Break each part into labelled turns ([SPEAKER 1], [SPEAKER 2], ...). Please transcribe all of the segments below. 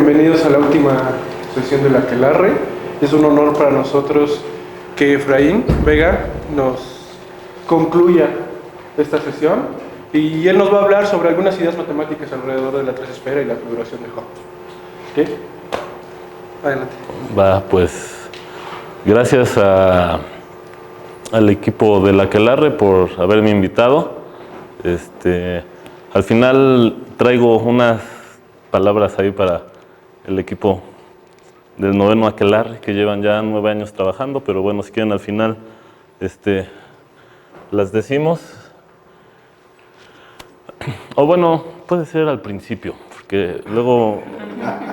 [SPEAKER 1] bienvenidos a la última sesión de la Aquelarre. Es un honor para nosotros que Efraín Vega nos concluya esta sesión y él nos va a hablar sobre algunas ideas matemáticas alrededor de la tres esfera y la figuración de Hopf. ¿Ok? Adelante.
[SPEAKER 2] Va, pues gracias al equipo de la Aquelarre por haberme invitado. Al final traigo unas palabras ahí para el equipo del noveno Aquelarre, que llevan ya 9 años trabajando, pero bueno, si quieren al final las decimos. O bueno, puede ser al principio, porque luego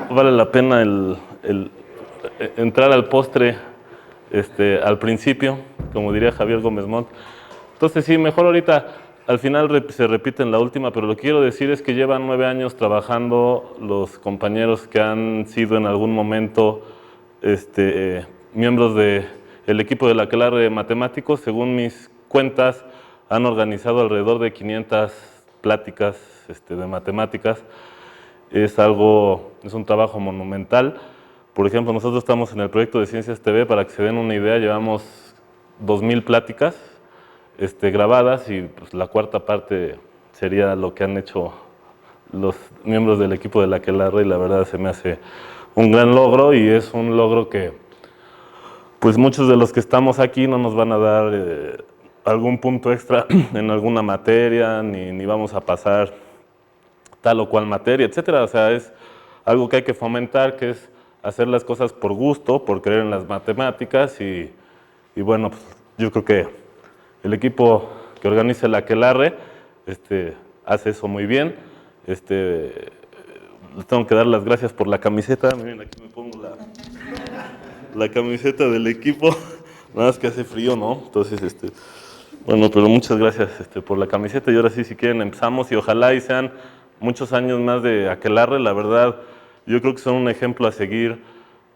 [SPEAKER 2] vale la pena entrar al postre al principio, como diría Javier Gómez Montt. Entonces sí, mejor ahorita, al final se repite en la última, pero lo que quiero decir es que llevan 9 años trabajando los compañeros que han sido en algún momento miembros del equipo de la Aquelarre de Matemáticos. Según mis cuentas, han organizado alrededor de 500 pláticas de matemáticas. Es un trabajo monumental. Por ejemplo, nosotros estamos en el proyecto de Ciencias TV. Para que se den una idea, llevamos 2000 pláticas grabadas y pues, la cuarta parte sería lo que han hecho los miembros del equipo de la Aquelarre, y la verdad se me hace un gran logro, y es un logro que pues muchos de los que estamos aquí no nos van a dar algún punto extra en alguna materia, ni vamos a pasar tal o cual materia, etcétera. O sea, es algo que hay que fomentar, que es hacer las cosas por gusto, por creer en las matemáticas, y bueno, pues, yo creo que el equipo que organiza la Aquelarre hace eso muy bien. Les tengo que dar las gracias por la camiseta. Miren, aquí me pongo la camiseta del equipo. Nada más que hace frío, ¿no? Entonces, bueno, pero muchas gracias por la camiseta. Y ahora sí, si quieren, empezamos, y ojalá y sean muchos años más de Aquelarre. La verdad, yo creo que son un ejemplo a seguir.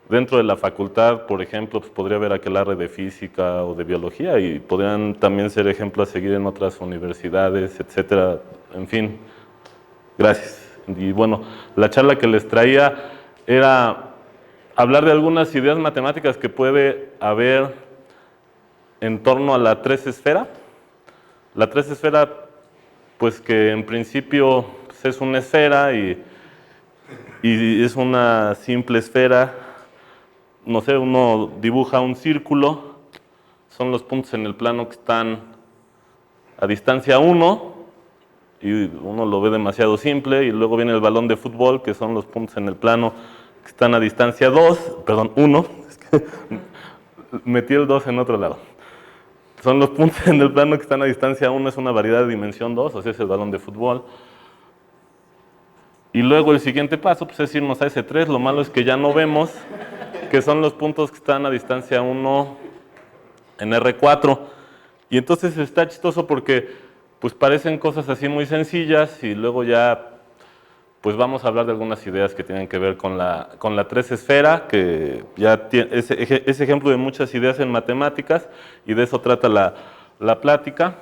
[SPEAKER 2] Dentro de la facultad, por ejemplo, pues podría haber Aquelarre de física o de biología, y podrían también ser ejemplos a seguir en otras universidades, etcétera. En fin, gracias. Y bueno, la charla que les traía era hablar de algunas ideas matemáticas que puede haber en torno a la tres esfera. La tres esfera, pues que en principio pues es una esfera y es una simple esfera. No sé, uno dibuja un círculo, son los puntos en el plano que están a distancia 1, y uno lo ve demasiado simple, y luego viene el balón de fútbol, que son los puntos en el plano que están a distancia 1, es que metí el 2 en otro lado. Son los puntos en el plano que están a distancia 1, es una variedad de dimensión 2, o sea, es el balón de fútbol. Y luego el siguiente paso pues, es irnos a ese 3, lo malo es que ya no vemos, que son los puntos que están a distancia 1 en R4. Y entonces está chistoso porque pues parecen cosas así muy sencillas, y luego ya pues vamos a hablar de algunas ideas que tienen que ver con la tres esfera, que ya es ejemplo de muchas ideas en matemáticas, y de eso trata la plática.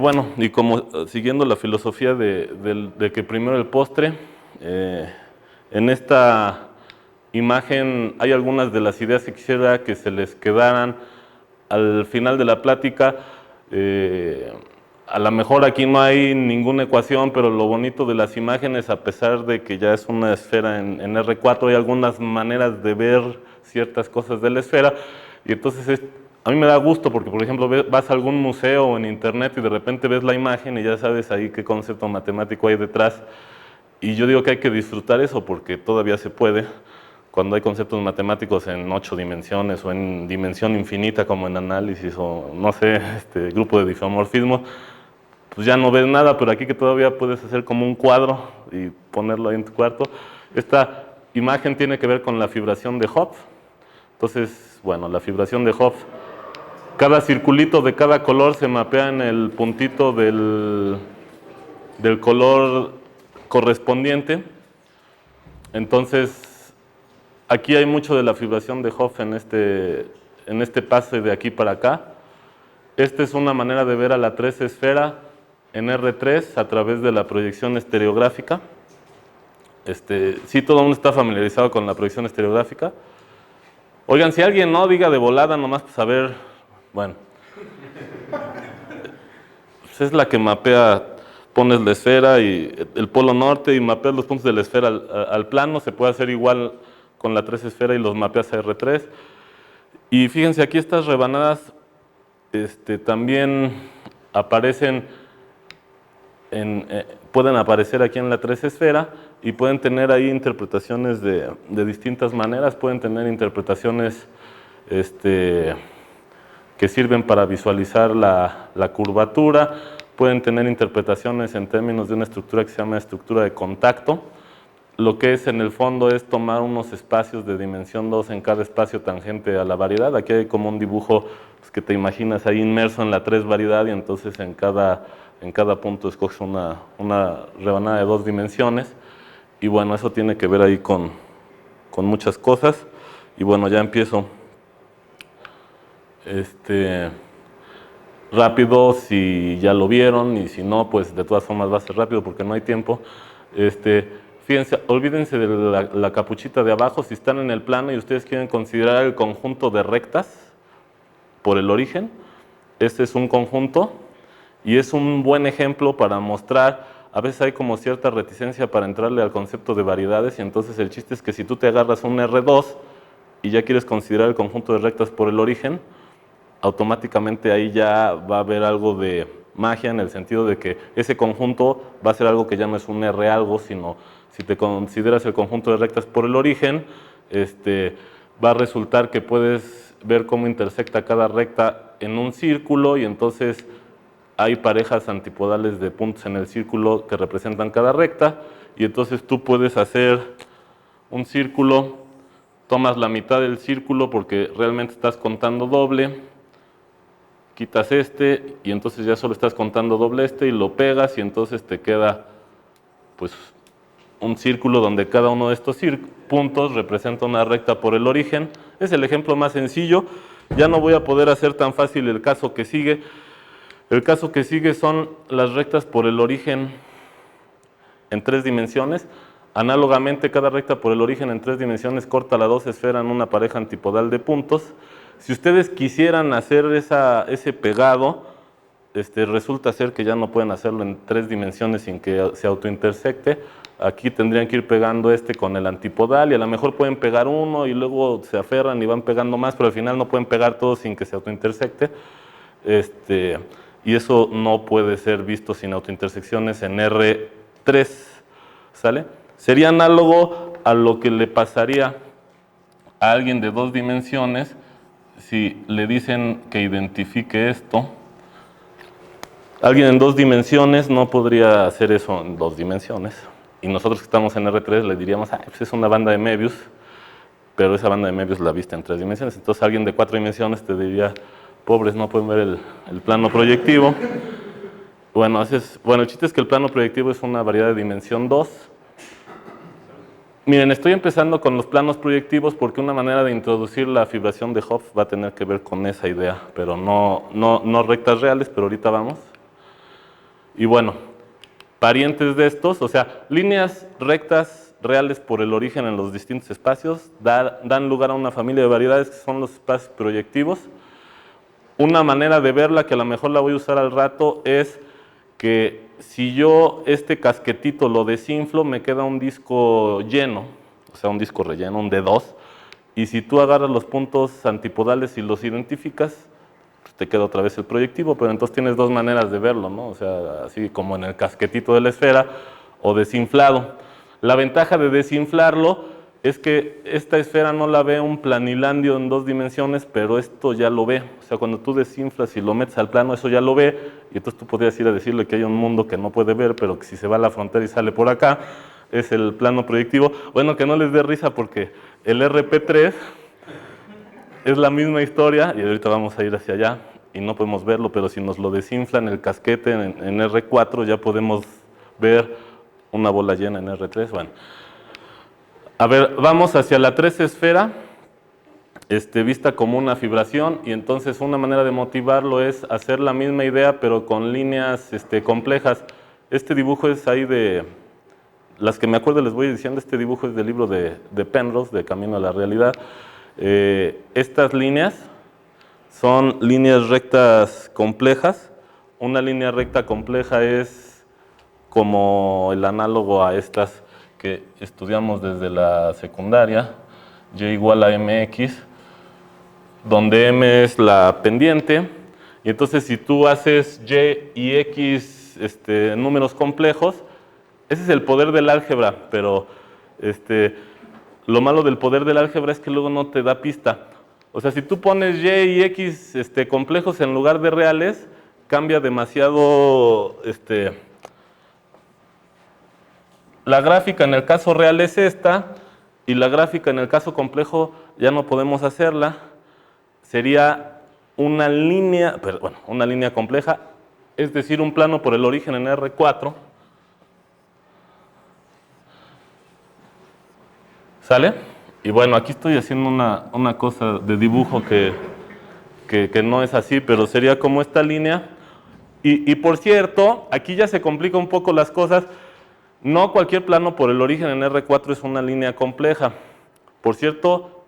[SPEAKER 2] Bueno, y como siguiendo la filosofía de que primero el postre, en esta imagen hay algunas de las ideas que quisiera que se les quedaran al final de la plática. A lo mejor aquí no hay ninguna ecuación, pero lo bonito de las imágenes, a pesar de que ya es una esfera en R4, hay algunas maneras de ver ciertas cosas de la esfera, y entonces a mí me da gusto porque, por ejemplo, vas a algún museo o en internet y de repente ves la imagen y ya sabes ahí qué concepto matemático hay detrás, y yo digo que hay que disfrutar eso porque todavía se puede. Cuando hay conceptos matemáticos en 8 dimensiones o en dimensión infinita, como en análisis o no sé, grupo de difeomorfismo, pues ya no ves nada, pero aquí que todavía puedes hacer como un cuadro y ponerlo ahí en tu cuarto. Esta imagen tiene que ver con la fibración de Hopf. Entonces, bueno, la fibración de Hopf, cada circulito de cada color se mapea en el puntito del color correspondiente. Entonces, aquí hay mucho de la fibración de Hopf en este pase de aquí para acá. Esta es una manera de ver a la tres esfera en R3 a través de la proyección estereográfica. Sí, todo el mundo está familiarizado con la proyección estereográfica. Oigan, si alguien no diga de volada, nomás para saber, bueno, pues es la que mapea, pones la esfera y el polo norte y mapeas los puntos de la esfera al plano. Se puede hacer igual con la 3 esfera y los mapeas a R3. Y fíjense, aquí estas rebanadas también aparecen, pueden aparecer aquí en la 3 esfera y pueden tener ahí interpretaciones de distintas maneras. Pueden tener interpretaciones que sirven para visualizar la curvatura, pueden tener interpretaciones en términos de una estructura que se llama estructura de contacto. Lo que es en el fondo es tomar unos espacios de dimensión 2 en cada espacio tangente a la variedad. Aquí hay como un dibujo pues, que te imaginas ahí inmerso en la 3 variedad y entonces en cada punto escoges una rebanada de 2 dimensiones. Y bueno, eso tiene que ver ahí con muchas cosas. Y bueno, ya empiezo. Rápido si ya lo vieron y si no, pues de todas formas va a ser rápido porque no hay tiempo. Fíjense, olvídense de la capuchita de abajo. Si están en el plano y ustedes quieren considerar el conjunto de rectas por el origen, este es un conjunto y es un buen ejemplo para mostrar. A veces hay como cierta reticencia para entrarle al concepto de variedades y entonces el chiste es que si tú te agarras un R2 y ya quieres considerar el conjunto de rectas por el origen, automáticamente ahí ya va a haber algo de magia en el sentido de que ese conjunto va a ser algo que ya no es un R algo, sino si te consideras el conjunto de rectas por el origen, va a resultar que puedes ver cómo intersecta cada recta en un círculo y entonces hay parejas antipodales de puntos en el círculo que representan cada recta y entonces tú puedes hacer un círculo, tomas la mitad del círculo porque realmente estás contando doble, quitas y entonces ya solo estás contando doble y lo pegas y entonces te queda pues un círculo donde cada uno de estos puntos representa una recta por el origen. Es el ejemplo más sencillo. Ya no voy a poder hacer tan fácil el caso que sigue. El caso que sigue son las rectas por el origen en 3 dimensiones. Análogamente, cada recta por el origen en 3 dimensiones corta la 2 esfera en una pareja antipodal de puntos. Si ustedes quisieran hacer ese pegado, resulta ser que ya no pueden hacerlo en 3 dimensiones sin que se autointersecte. Aquí tendrían que ir pegando con el antipodal y a lo mejor pueden pegar uno y luego se aferran y van pegando más, pero al final no pueden pegar todos sin que se autointersecte. Y eso no puede ser visto sin autointersecciones en R3, ¿sale? Sería análogo a lo que le pasaría a alguien de 2 dimensiones si le dicen que identifique esto. Alguien en 2 dimensiones no podría hacer eso en 2 dimensiones. Y nosotros que estamos en R3 le diríamos, pues es una banda de Möbius, pero esa banda de Möbius la viste en 3 dimensiones. Entonces alguien de 4 dimensiones te diría, pobres, no pueden ver el plano proyectivo. Bueno, el chiste es que el plano proyectivo es una variedad de dimensión 2. Miren, estoy empezando con los planos proyectivos porque una manera de introducir la fibración de Hopf va a tener que ver con esa idea, pero no rectas reales, pero ahorita vamos. Y bueno, parientes de estos, o sea, líneas rectas reales por el origen en los distintos espacios, dan lugar a una familia de variedades que son los espacios proyectivos. Una manera de verla, que a lo mejor la voy a usar al rato, es que si yo casquetito lo desinflo, me queda un disco lleno, o sea, un disco relleno, un D2, y si tú agarras los puntos antipodales y los identificas, pues te queda otra vez el proyectivo, pero entonces tienes 2 maneras de verlo, ¿no? O sea, así como en el casquetito de la esfera o desinflado. La ventaja de desinflarlo es que esta esfera no la ve un planilandio en 2 dimensiones, pero esto ya lo ve. O sea, cuando tú desinflas y lo metes al plano, eso ya lo ve, y entonces tú podrías ir a decirle que hay un mundo que no puede ver, pero que si se va a la frontera y sale por acá, es el plano proyectivo. Bueno, que no les dé risa porque el RP3 es la misma historia, y ahorita vamos a ir hacia allá, y no podemos verlo, pero si nos lo desinflan el casquete en R4, ya podemos ver una bola llena en R3. Bueno. A ver, vamos hacia la 3 esfera, vista como una fibración, y entonces una manera de motivarlo es hacer la misma idea, pero con líneas complejas. Este dibujo es ahí de las que me acuerdo les voy diciendo. Este dibujo es del libro de Penrose, de Camino a la Realidad. Estas líneas son líneas rectas complejas. Una línea recta compleja es como el análogo a estas que estudiamos desde la secundaria, y igual a mx, donde m es la pendiente. Y entonces si tú haces y y x números complejos, ese es el poder del álgebra, pero lo malo del poder del álgebra es que luego no te da pista. O sea, si tú pones y y x complejos en lugar de reales, cambia demasiado. La gráfica en el caso real es esta, y la gráfica en el caso complejo ya no podemos hacerla. Sería una línea, una línea compleja, es decir, un plano por el origen en R4. ¿Sale? Y bueno, aquí estoy haciendo una cosa de dibujo que no es así, pero sería como esta línea. Y por cierto, aquí ya se complica un poco las cosas. No cualquier plano por el origen en R4 es una línea compleja. Por cierto,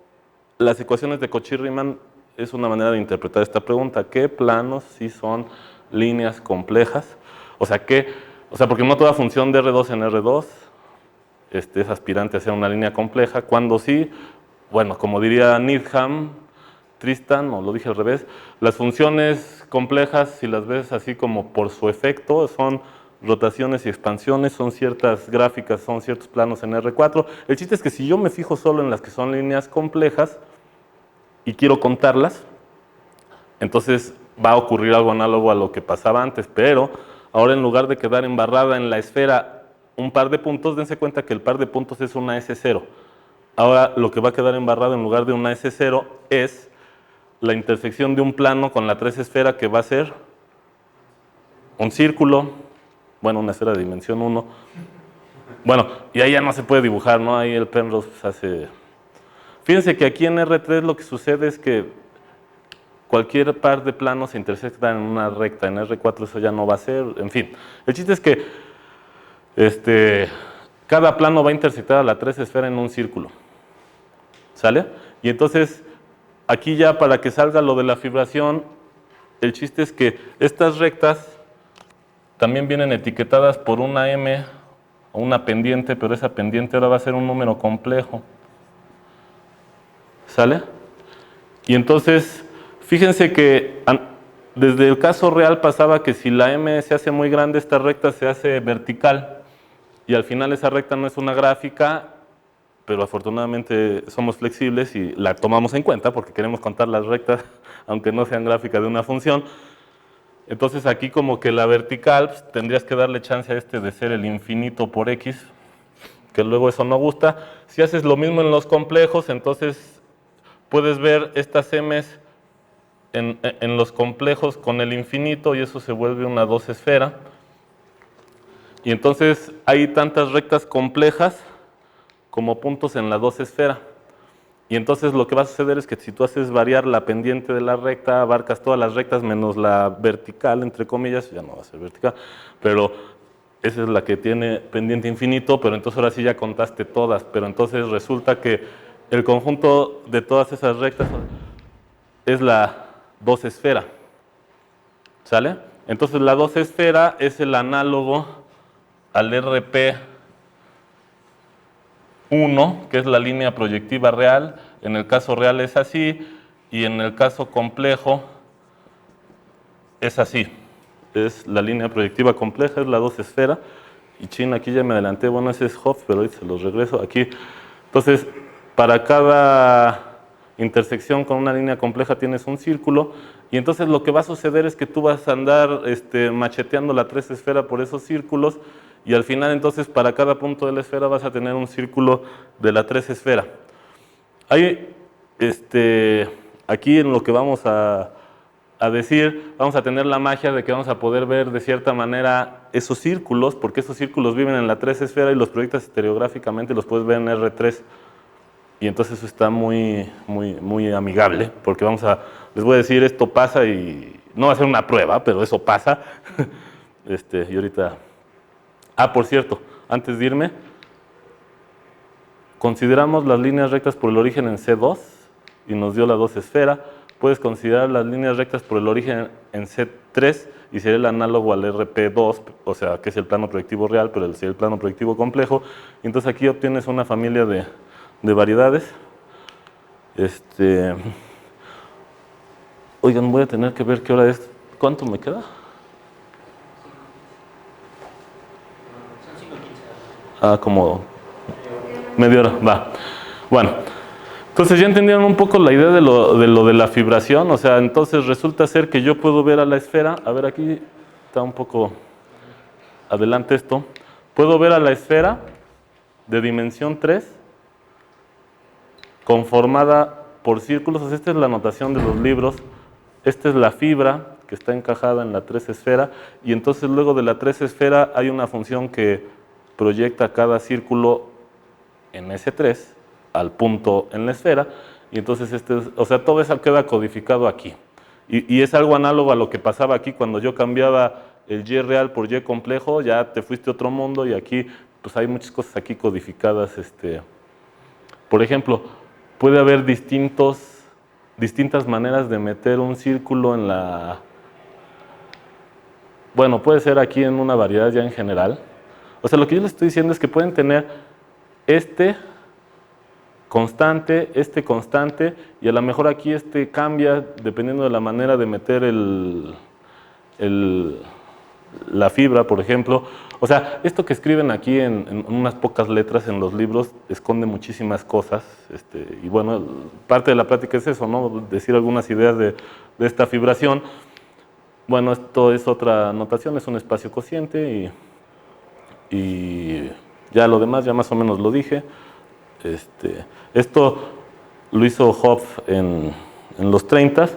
[SPEAKER 2] las ecuaciones de Cauchy-Riemann es una manera de interpretar esta pregunta. ¿Qué planos sí son líneas complejas? O sea, porque no toda función de R2 en R2 es aspirante a ser una línea compleja. Cuando sí, bueno, como diría Needham, Tristan, o lo dije al revés, las funciones complejas, si las ves así como por su efecto, son rotaciones y expansiones, son ciertas gráficas, son ciertos planos en R4. El chiste es que si yo me fijo solo en las que son líneas complejas y quiero contarlas, entonces va a ocurrir algo análogo a lo que pasaba antes, pero ahora en lugar de quedar embarrada en la esfera un par de puntos, dense cuenta que el par de puntos es una S0. Ahora lo que va a quedar embarrado en lugar de una S0 es la intersección de un plano con la 3 esfera, que va a ser un círculo, bueno, una esfera de dimensión 1. Bueno, y ahí ya no se puede dibujar, ¿no? Ahí el Penrose hace... Fíjense que aquí en R3 lo que sucede es que cualquier par de planos se intersectan en una recta. En R4 eso ya no va a ser, en fin. El chiste es que cada plano va a intersectar a la 3 esfera en un círculo. ¿Sale? Y entonces, aquí ya para que salga lo de la fibración, el chiste es que estas rectas también vienen etiquetadas por una M o una pendiente, pero esa pendiente ahora va a ser un número complejo. ¿Sale? Y entonces, fíjense que desde el caso real pasaba que si la M se hace muy grande, esta recta se hace vertical. Y al final esa recta no es una gráfica, pero afortunadamente somos flexibles y la tomamos en cuenta porque queremos contar las rectas, aunque no sean gráficas de una función. Entonces aquí como que la vertical, pues, tendrías que darle chance a de ser el infinito por x, que luego eso no gusta. Si haces lo mismo en los complejos, entonces puedes ver estas m's en los complejos con el infinito, y eso se vuelve una 2 esfera. Y entonces hay tantas rectas complejas como puntos en la 2 esfera. Y entonces lo que va a suceder es que si tú haces variar la pendiente de la recta, abarcas todas las rectas menos la vertical, entre comillas, ya no va a ser vertical, pero esa es la que tiene pendiente infinito, pero entonces ahora sí ya contaste todas. Pero entonces resulta que el conjunto de todas esas rectas es la 2 esfera. ¿Sale? Entonces la 2 esfera es el análogo al RP1, que es la línea proyectiva real. En el caso real es así, y en el caso complejo es así. Es la línea proyectiva compleja, es la 2 esfera. Y chin, aquí ya me adelanté, bueno, ese es Hopf, pero ahí se los regreso aquí. Entonces, para cada intersección con una línea compleja tienes un círculo, y entonces lo que va a suceder es que tú vas a andar macheteando la 3 esfera por esos círculos, y al final entonces para cada punto de la esfera vas a tener un círculo de la 3 esfera. Hay, aquí en lo que vamos a decir, vamos a tener la magia de que vamos a poder ver de cierta manera esos círculos, porque esos círculos viven en la 3 esfera y los proyectas estereográficamente, los puedes ver en R3. Y entonces eso está muy amigable, porque les voy a decir, esto pasa, y no va a ser una prueba, pero eso pasa. Y ahorita... por cierto, antes de irme, consideramos las líneas rectas por el origen en C2 y nos dio la 2 esfera. Puedes considerar las líneas rectas por el origen en C3 y sería el análogo al RP2, o sea, que es el plano proyectivo real, pero sería el plano proyectivo complejo. Y entonces aquí obtienes una familia de variedades. Oigan, voy a tener que ver qué hora es. ¿Cuánto me queda? Como media hora, va. Bueno, entonces ya entendieron un poco la idea de lo de la fibración, o sea, entonces resulta ser que yo puedo ver a la esfera, a ver aquí está un poco adelante esto, puedo ver a la esfera de dimensión 3 conformada por círculos, o sea, esta es la notación de los libros, esta es la fibra que está encajada en la 3 esfera, y entonces luego de la 3 esfera hay una función que proyecta cada círculo en S3 al punto en la esfera, y entonces o sea, todo eso queda codificado aquí. Y es algo análogo a lo que pasaba aquí cuando yo cambiaba el Y real por Y complejo, ya te fuiste a otro mundo, y aquí pues hay muchas cosas aquí codificadas. Por ejemplo, puede haber distintas maneras de meter un círculo en la... Bueno, puede ser aquí en una variedad ya en general. O sea, lo que yo les estoy diciendo es que pueden tener constante, y a lo mejor aquí cambia dependiendo de la manera de meter la fibra, por ejemplo. O sea, esto que escriben aquí en unas pocas letras en los libros esconde muchísimas cosas. Y bueno, parte de la plática es eso, ¿no? Decir algunas ideas de esta fibración. Bueno, esto es otra notación, es un espacio cociente y ya lo demás ya más o menos lo dije. Esto lo hizo Hopf en los 30.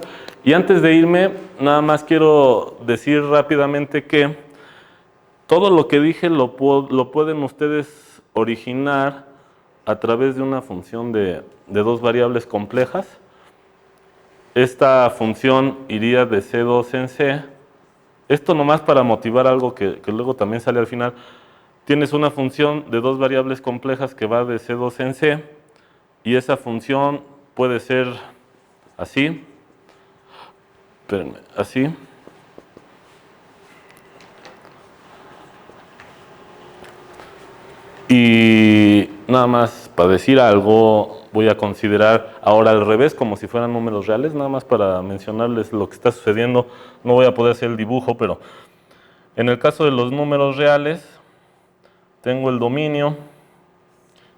[SPEAKER 2] Y antes de irme, nada más quiero decir rápidamente que todo lo que dije lo pueden ustedes originar a través de una función de dos variables complejas. Esta función iría de C2 en C. Esto nomás para motivar algo que luego también sale al final. Tienes una función de dos variables complejas que va de C2 en C, y esa función puede ser así, espérenme, así, y nada más para decir algo, voy a considerar ahora al revés, como si fueran números reales, nada más para mencionarles lo que está sucediendo. No voy a poder hacer el dibujo, pero en el caso de los números reales, tengo el dominio,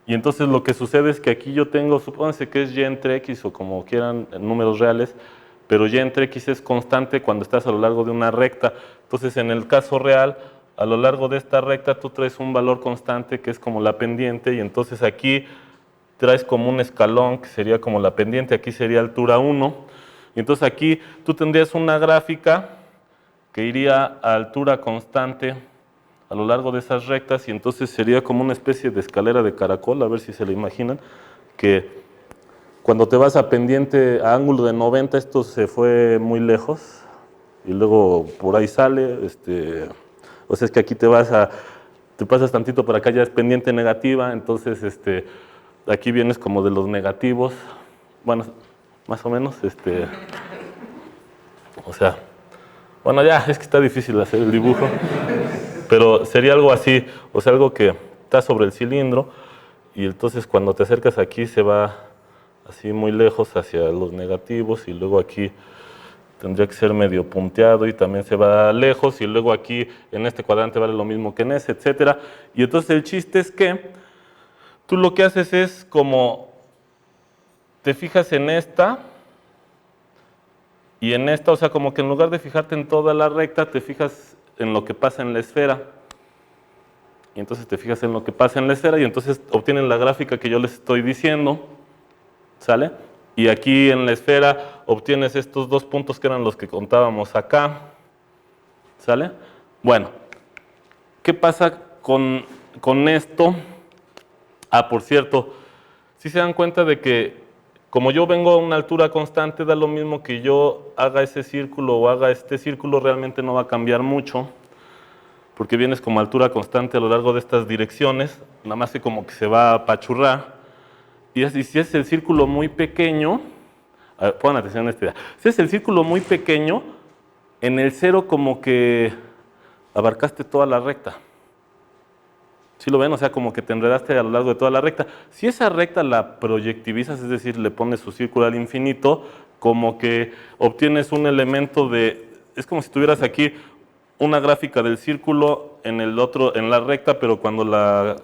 [SPEAKER 2] y entonces lo que sucede es que aquí yo tengo, supónganse que es y entre x o como quieran en números reales, pero y entre x es constante cuando estás a lo largo de una recta. Entonces en el caso real, a lo largo de esta recta tú traes un valor constante que es como la pendiente, y entonces aquí traes como un escalón que sería como la pendiente, aquí sería altura 1, y entonces aquí tú tendrías una gráfica que iría a altura constante a lo largo de esas rectas, y entonces sería como una especie de escalera de caracol, a ver si se la imaginan, que cuando te vas a pendiente a ángulo de 90, esto se fue muy lejos, y luego por ahí sale, o sea, es que aquí te pasas tantito por acá, ya es pendiente negativa, entonces aquí vienes como de los negativos, bueno, más o menos, o sea, bueno, ya, es que está difícil hacer el dibujo. Pero sería algo así, o sea, algo que está sobre el cilindro, y entonces cuando te acercas aquí se va así muy lejos hacia los negativos, y luego aquí tendría que ser medio punteado y también se va lejos, y luego aquí en este cuadrante vale lo mismo que en ese, etcétera. Y entonces el chiste es que tú lo que haces es como te fijas en esta y en esta, o sea, como que en lugar de fijarte en toda la recta, te fijas en lo que pasa en la esfera, y entonces te fijas en lo que pasa en la esfera, y entonces obtienen la gráfica que yo les estoy diciendo, ¿sale? Y aquí en la esfera obtienes estos dos puntos que eran los que contábamos acá, ¿sale? Bueno, ¿qué pasa con esto? Ah, por cierto, si se dan cuenta de que como yo vengo a una altura constante, da lo mismo que yo haga ese círculo o haga este círculo, realmente no va a cambiar mucho, porque vienes como altura constante a lo largo de estas direcciones, nada más que como que se va a apachurrar. Y si es el círculo muy pequeño, a ver, pongan atención a esta idea. Si es el círculo muy pequeño, en el 0 como que abarcaste toda la recta. ¿Sí lo ven? O sea, como que te enredaste a lo largo de toda la recta. Si esa recta la proyectivizas, es decir, le pones su círculo al infinito, como que obtienes un elemento de... Es como si tuvieras aquí una gráfica del círculo en el otro, en la recta, pero cuando la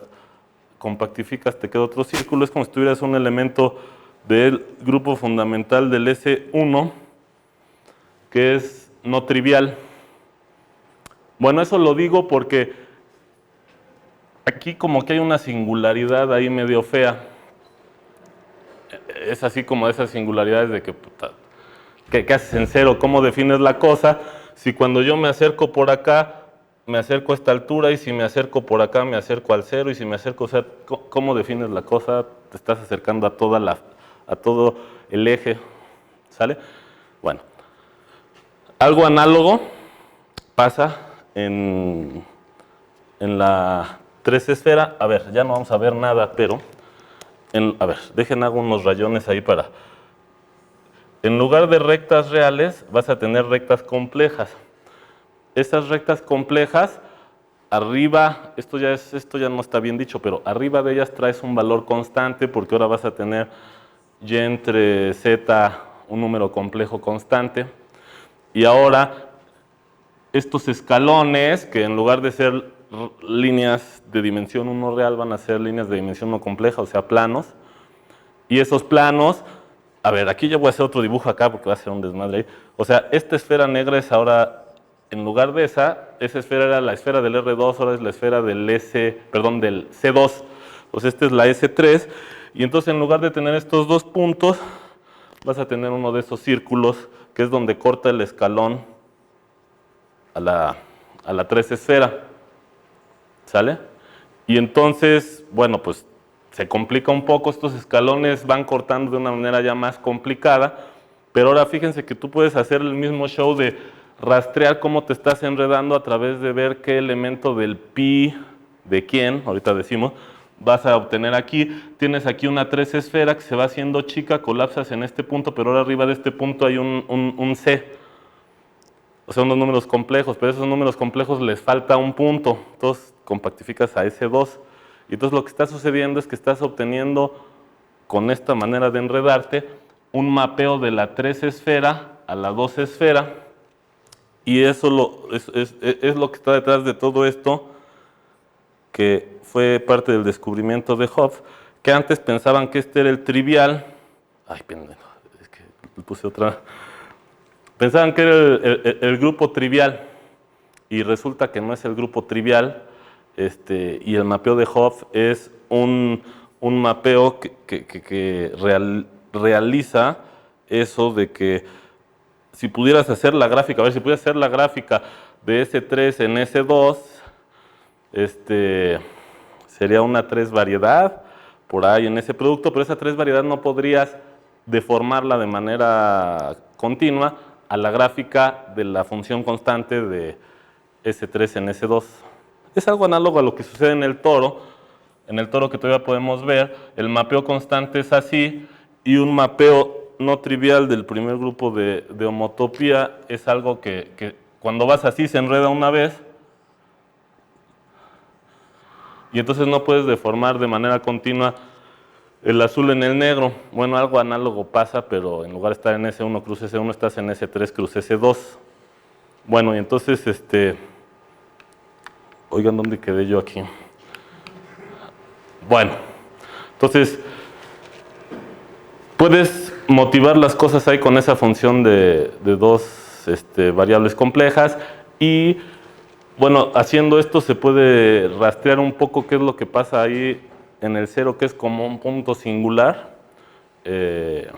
[SPEAKER 2] compactificas te queda otro círculo. Es como si tuvieras un elemento del grupo fundamental del S1, que es no trivial. Bueno, eso lo digo porque aquí como que hay una singularidad ahí medio fea. Es así como esas singularidades de que, ¿qué haces en 0? ¿Cómo defines la cosa? Si cuando yo me acerco por acá, me acerco a esta altura, y si me acerco por acá, me acerco al 0, y si me acerco, o sea, ¿cómo defines la cosa? Te estás acercando a todo el eje, ¿sale? Bueno, algo análogo pasa en la 3 esfera. A ver, ya no vamos a ver nada, pero, a ver, hago unos rayones ahí para... En lugar de rectas reales, vas a tener rectas complejas. Esas rectas complejas, arriba, esto ya no está bien dicho, pero arriba de ellas traes un valor constante, porque ahora vas a tener y entre z un número complejo constante. Y ahora, estos escalones, que en lugar de ser líneas de dimensión 1 real, van a ser líneas de dimensión 1 compleja, o sea, planos. Y esos planos, a ver, aquí ya voy a hacer otro dibujo acá porque va a ser un desmadre ahí. O sea, esta esfera negra es ahora, en lugar de esa esfera era la esfera del R2, ahora es la esfera del del C2. Pues esta es la S3, y entonces en lugar de tener estos dos puntos, vas a tener uno de esos círculos, que es donde corta el escalón a la 3 esfera. ¿Sale? Y entonces, bueno, pues se complica un poco, estos escalones van cortando de una manera ya más complicada, pero ahora fíjense que tú puedes hacer el mismo show de rastrear cómo te estás enredando a través de ver qué elemento del pi de quién, ahorita decimos, vas a obtener aquí. Tienes aquí una 3 esfera que se va haciendo chica, colapsas en este punto, pero ahora arriba de este punto hay un C. O sea, unos números complejos, pero esos números complejos les falta un punto, entonces compactificas a ese 2. Y entonces lo que está sucediendo es que estás obteniendo, con esta manera de enredarte, un mapeo de la 3 esfera a la 2 esfera, y eso es lo que está detrás de todo esto, que fue parte del descubrimiento de Hopf, que antes pensaban que este era el trivial. Ay, pendejo, es que puse otra. Pensaban que era el grupo trivial, y resulta que no es el grupo trivial, y el mapeo de Hopf es un mapeo que realiza eso de que si pudieras hacer la gráfica, a ver, si pudieras hacer la gráfica de S3 en S2, sería una 3 variedad por ahí en ese producto, pero esa 3 variedad no podrías deformarla de manera continua a la gráfica de la función constante de S3 en S2. Es algo análogo a lo que sucede en el toro que todavía podemos ver. El mapeo constante es así, y un mapeo no trivial del primer grupo de homotopía es algo que cuando vas así se enreda una vez, y entonces no puedes deformar de manera continua el azul en el negro. Bueno, algo análogo pasa, pero en lugar de estar en S1 cruz S1, estás en S3 cruz S2. Bueno, y entonces, oigan, ¿dónde quedé yo aquí? Bueno, entonces, puedes motivar las cosas ahí con esa función de dos variables complejas, y bueno, haciendo esto se puede rastrear un poco qué es lo que pasa ahí en el 0, que es como un punto singular. De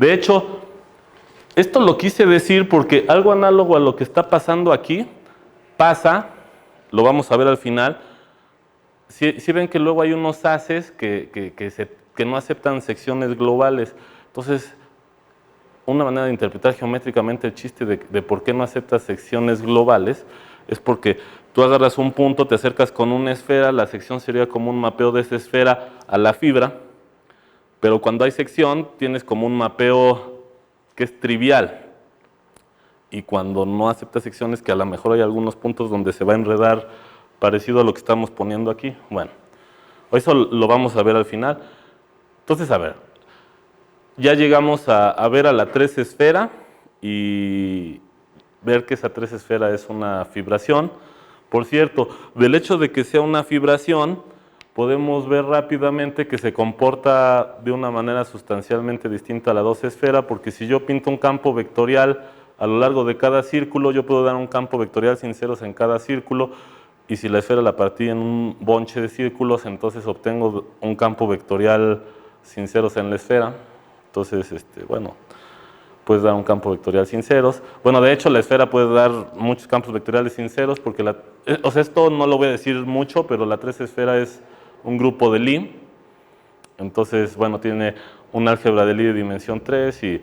[SPEAKER 2] hecho, esto lo quise decir porque algo análogo a lo que está pasando aquí pasa, lo vamos a ver al final. Si ven que luego hay unos haces que no aceptan secciones globales. Entonces, una manera de interpretar geométricamente el chiste de por qué no aceptas secciones globales es porque tú agarras un punto, te acercas con una esfera, la sección sería como un mapeo de esa esfera a la fibra, Pero cuando hay sección, tienes como un mapeo que es trivial. Y cuando no acepta secciones, que a lo mejor hay algunos puntos donde se va a enredar parecido a lo que estamos poniendo aquí. Bueno, eso lo vamos a ver al final. Entonces, a ver, ya llegamos a ver a la 3 esfera y ver que esa 3 esfera es una fibración. Por cierto, del hecho de que sea una fibración, podemos ver rápidamente que se comporta de una manera sustancialmente distinta a la 2 esfera, porque si yo pinto un campo vectorial a lo largo de cada círculo, yo puedo dar un campo vectorial sin ceros en cada círculo, y si la esfera la partí en un bonche de círculos, entonces obtengo un campo vectorial sin ceros en la esfera. Entonces, bueno, puedes dar un campo vectorial sin ceros. Bueno, de hecho, la esfera puede dar muchos campos vectoriales sin ceros, porque o sea, esto no lo voy a decir mucho, pero la 3 esfera es un grupo de Lie. Entonces, bueno, tiene un álgebra de Lie de dimensión 3 y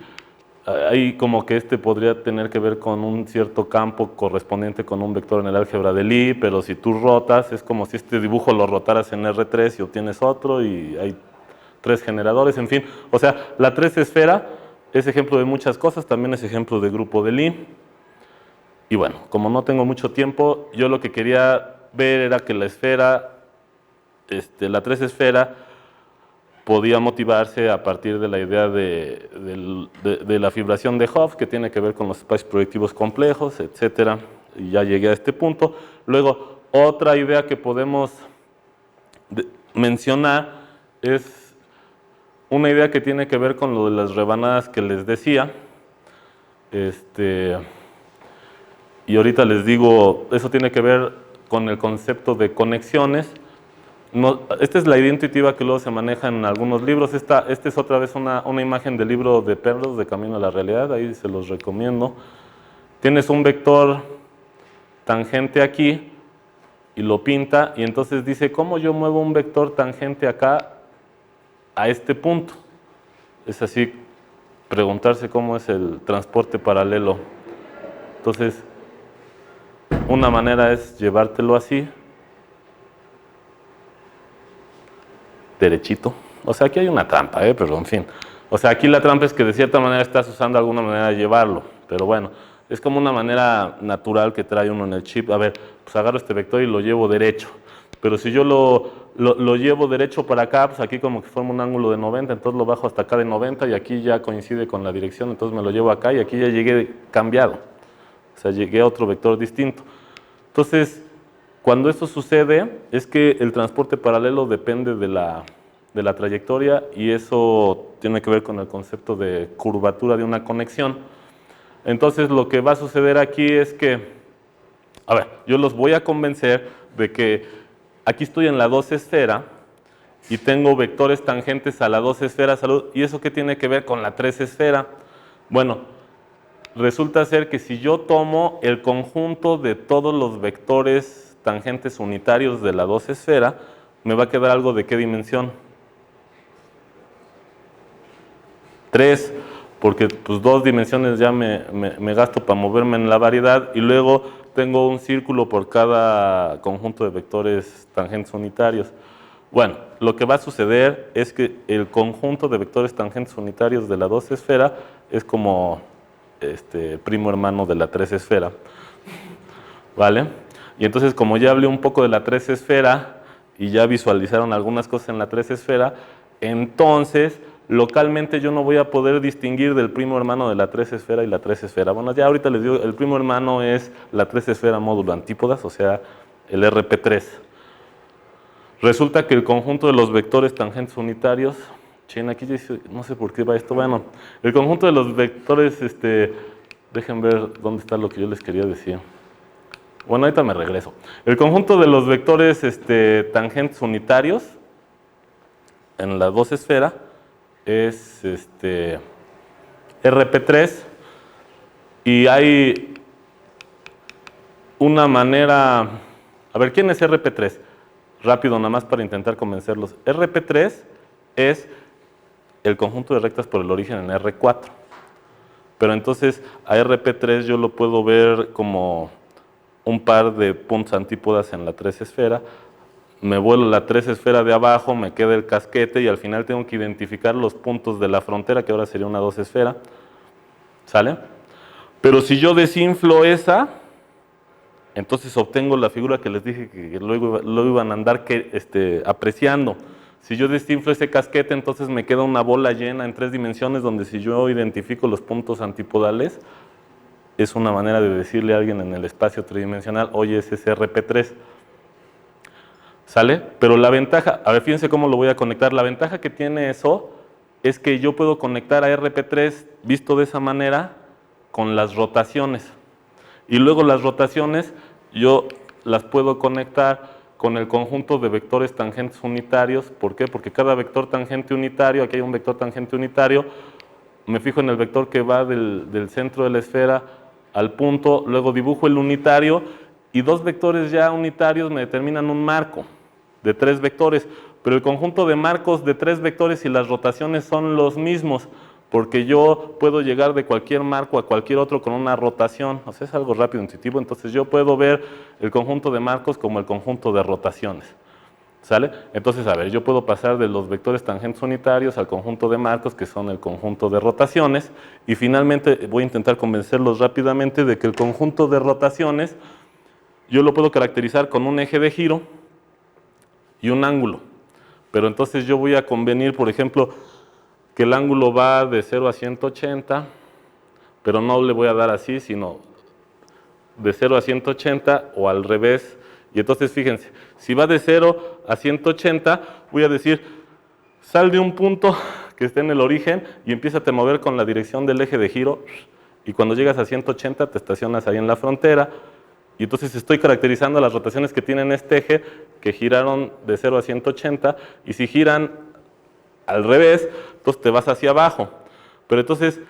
[SPEAKER 2] ahí como que podría tener que ver con un cierto campo correspondiente con un vector en el álgebra de Lie, pero si tú rotas, es como si este dibujo lo rotaras en R3 y obtienes otro, y hay 3 generadores, en fin. O sea, la 3 esfera es ejemplo de muchas cosas, también es ejemplo de grupo de Lie. Y bueno, como no tengo mucho tiempo, yo lo que quería ver era que la esfera, la 3 esfera, podía motivarse a partir de la idea de la fibración de Hopf, que tiene que ver con los espacios proyectivos complejos, etc. Y ya llegué a este punto. Luego, otra idea que podemos mencionar es una idea que tiene que ver con lo de las rebanadas que les decía. Y ahorita les digo, eso tiene que ver con el concepto de conexiones. No, esta es la idea intuitiva que luego se maneja en algunos libros. Esta es otra vez una imagen del libro de Penrose, de Camino a la Realidad, ahí se los recomiendo. Tienes un vector tangente aquí y lo pinta, y entonces dice, ¿cómo yo muevo un vector tangente acá a este punto? Es así, preguntarse cómo es el transporte paralelo. Entonces, una manera es llevártelo así, derechito. O sea, aquí hay una trampa, pero en fin. O sea, aquí la trampa es que de cierta manera estás usando alguna manera de llevarlo, pero bueno, es como una manera natural que trae uno en el chip. A ver, pues agarro este vector y lo llevo derecho, pero si yo lo llevo derecho para acá, pues aquí como que forma un ángulo de 90, entonces lo bajo hasta acá de 90 y aquí ya coincide con la dirección, entonces me lo llevo acá y aquí ya llegué cambiado. O sea, llegué a otro vector distinto. Entonces, cuando esto sucede, es que el transporte paralelo depende de la trayectoria, y eso tiene que ver con el concepto de curvatura de una conexión. Entonces, lo que va a suceder aquí es que, a ver, yo los voy a convencer de que aquí estoy en la 2 esfera y tengo vectores tangentes a la 2 esfera, ¿y eso qué tiene que ver con la 3 esfera? Bueno, resulta ser que si yo tomo el conjunto de todos los vectores tangentes unitarios de la 2 esfera, me va a quedar algo de qué dimensión. 3, porque pues 2 dimensiones ya me gasto para moverme en la variedad, y luego tengo un círculo por cada conjunto de vectores tangentes unitarios. Bueno, lo que va a suceder es que el conjunto de vectores tangentes unitarios de la 2 esfera es como primo hermano de la 3 esfera, ¿vale? Y entonces, como ya hablé un poco de la 3 esfera y ya visualizaron algunas cosas en la 3 esfera, entonces localmente yo no voy a poder distinguir del primo hermano de la 3 esfera y la 3 esfera. Bueno, ya ahorita les digo, el primo hermano es la 3 esfera módulo antípodas, o sea, el RP3. Resulta que el conjunto de los vectores tangentes unitarios, aquí dice, no sé por qué va esto, bueno, el conjunto de los vectores, dejen ver dónde está lo que yo les quería decir. Bueno, ahorita me regreso. El conjunto de los vectores tangentes unitarios en la 2 esfera es RP3, y hay una manera, a ver, ¿quién es RP3? Rápido, nada más para intentar convencerlos. RP3 es el conjunto de rectas por el origen en R4, pero entonces a RP3 yo lo puedo ver como un par de puntos antípodas en la 3 esfera, me vuelo la 3 esfera de abajo, me queda el casquete y al final tengo que identificar los puntos de la frontera, que ahora sería una 2 esfera. ¿Sale? Pero si yo desinflo esa, entonces obtengo la figura que les dije que luego iban a andar apreciando. Si yo desinflo ese casquete, entonces me queda una bola llena en 3 dimensiones, donde si yo identifico los puntos antipodales, es una manera de decirle a alguien en el espacio tridimensional, oye, ese es RP3. ¿Sale? Pero la ventaja, a ver, fíjense cómo lo voy a conectar. La ventaja que tiene eso es que yo puedo conectar a RP3, visto de esa manera, con las rotaciones. Y luego las rotaciones yo las puedo conectar con el conjunto de vectores tangentes unitarios. ¿Por qué? Porque cada vector tangente unitario, aquí hay un vector tangente unitario, me fijo en el vector que va del centro de la esfera al punto, luego dibujo el unitario y 2 vectores ya unitarios me determinan un marco de 3 vectores, pero el conjunto de marcos de 3 vectores y las rotaciones son los mismos, porque yo puedo llegar de cualquier marco a cualquier otro con una rotación. O sea, es algo rápido, intuitivo, entonces yo puedo ver el conjunto de marcos como el conjunto de rotaciones. ¿Sale? Entonces, a ver, yo puedo pasar de los vectores tangentes unitarios al conjunto de marcos, que son el conjunto de rotaciones, y finalmente voy a intentar convencerlos rápidamente de que el conjunto de rotaciones yo lo puedo caracterizar con un eje de giro y un ángulo. Pero entonces yo voy a convenir, por ejemplo, que el ángulo va de 0 a 180, pero no le voy a dar así, sino de 0 a 180 o al revés. Y entonces fíjense, si va de 0 a 180, voy a decir, sal de un punto que esté en el origen y empieza a mover con la dirección del eje de giro, y cuando llegas a 180 te estacionas ahí en la frontera, y entonces estoy caracterizando las rotaciones que tienen este eje, que giraron de 0 a 180, y si giran al revés, entonces te vas hacia abajo. Pero entonces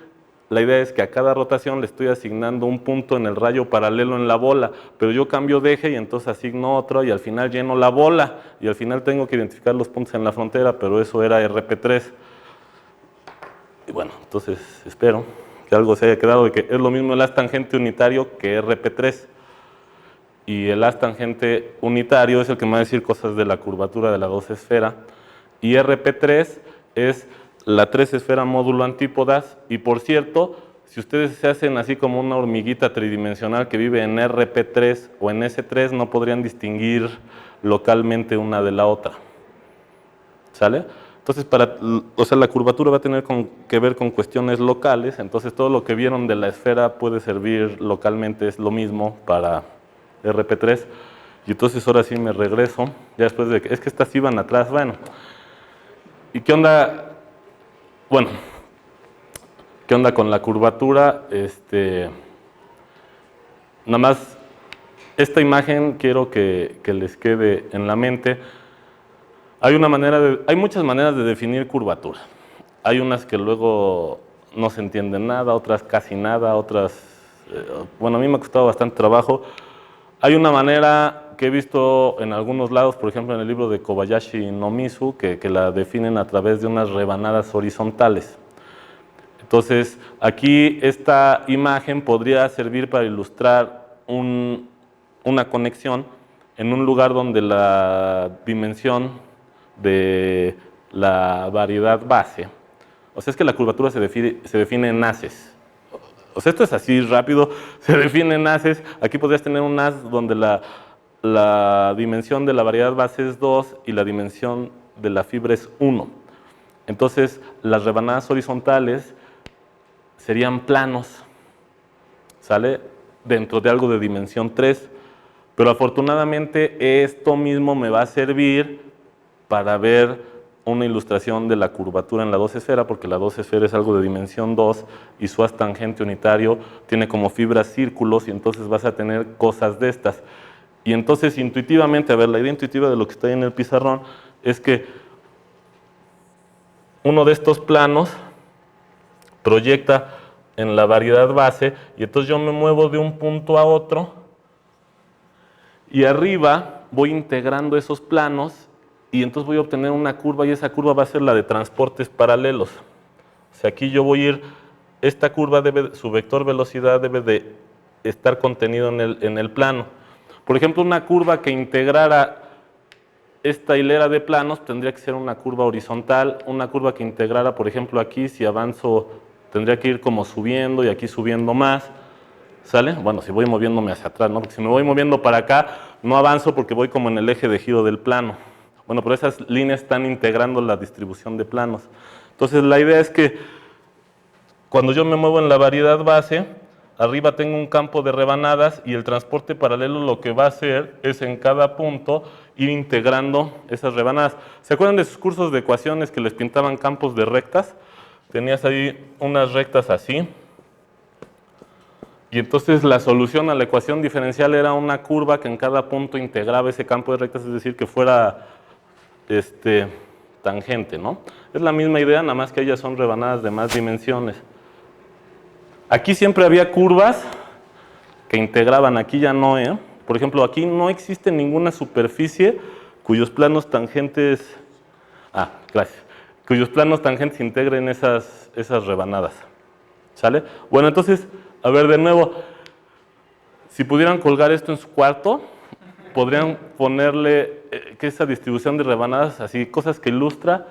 [SPEAKER 2] la idea es que a cada rotación le estoy asignando un punto en el rayo paralelo en la bola, pero yo cambio de eje y entonces asigno otro y al final lleno la bola y al final tengo que identificar los puntos en la frontera, pero eso era RP3. Y bueno, entonces espero que algo se haya quedado de que es lo mismo el haz tangente unitario que RP3. Y el haz tangente unitario es el que me va a decir cosas de la curvatura de la 2 esfera. Y RP3 es la 3 esfera módulo antípodas. Y por cierto, si ustedes se hacen así como una hormiguita tridimensional que vive en RP3 o en S3, no podrían distinguir localmente una de la otra. ¿Sale? Entonces, la curvatura va a tener que ver con cuestiones locales. Entonces, todo lo que vieron de la esfera puede servir localmente, es lo mismo para RP3. Y entonces ahora sí me regreso, ya después de que, es que estas iban atrás, bueno. ¿Y qué onda? Bueno, ¿qué onda con la curvatura? Nada más, esta imagen quiero que les quede en la mente. Hay muchas maneras de definir curvatura. Hay unas que luego no se entienden nada, otras casi nada, otras, bueno, a mí me ha costado bastante trabajo. Hay una manera que he visto en algunos lados, por ejemplo en el libro de Kobayashi no Mizu, que la definen a través de unas rebanadas horizontales. Entonces, aquí esta imagen podría servir para ilustrar una conexión en un lugar donde la dimensión de la variedad base, o sea, es que la curvatura se define en haces. O sea, esto es así rápido, se define en haces. Aquí podrías tener un haz donde la dimensión de la variedad base es 2 y la dimensión de la fibra es 1. Entonces, las rebanadas horizontales serían planos, ¿sale? Dentro de algo de dimensión 3. Pero afortunadamente esto mismo me va a servir para ver una ilustración de la curvatura en la 2 esfera, porque la 2 esfera es algo de dimensión 2 y su haz tangente unitario tiene como fibras círculos y entonces vas a tener cosas de estas. Y entonces intuitivamente, a ver, la idea intuitiva de lo que está ahí en el pizarrón es que uno de estos planos proyecta en la variedad base y entonces yo me muevo de un punto a otro y arriba voy integrando esos planos y entonces voy a obtener una curva y esa curva va a ser la de transportes paralelos. O sea, aquí yo voy a ir, esta curva su vector velocidad debe de estar contenido en el plano. Por ejemplo, una curva que integrara esta hilera de planos tendría que ser una curva horizontal, una curva que integrara, por ejemplo, aquí, si avanzo, tendría que ir como subiendo y aquí subiendo más, ¿sale? Bueno, si voy moviéndome hacia atrás, ¿no? Porque si me voy moviendo para acá, no avanzo porque voy como en el eje de giro del plano. Bueno, pero esas líneas están integrando la distribución de planos. Entonces, la idea es que cuando yo me muevo en la variedad base, arriba tengo un campo de rebanadas y el transporte paralelo lo que va a hacer es en cada punto ir integrando esas rebanadas. ¿Se acuerdan de sus cursos de ecuaciones que les pintaban campos de rectas? Tenías ahí unas rectas así. Y entonces la solución a la ecuación diferencial era una curva que en cada punto integraba ese campo de rectas, es decir, que fuera tangente, ¿no? Es la misma idea, nada más que ellas son rebanadas de más dimensiones. Aquí siempre había curvas que integraban, aquí ya no, ¿eh? Por ejemplo, aquí no existe ninguna superficie cuyos planos tangentes, gracias, cuyos planos tangentes integren esas rebanadas, ¿sale? Bueno, entonces, a ver de nuevo, si pudieran colgar esto en su cuarto, podrían ponerle que esa distribución de rebanadas, así, cosas que ilustra,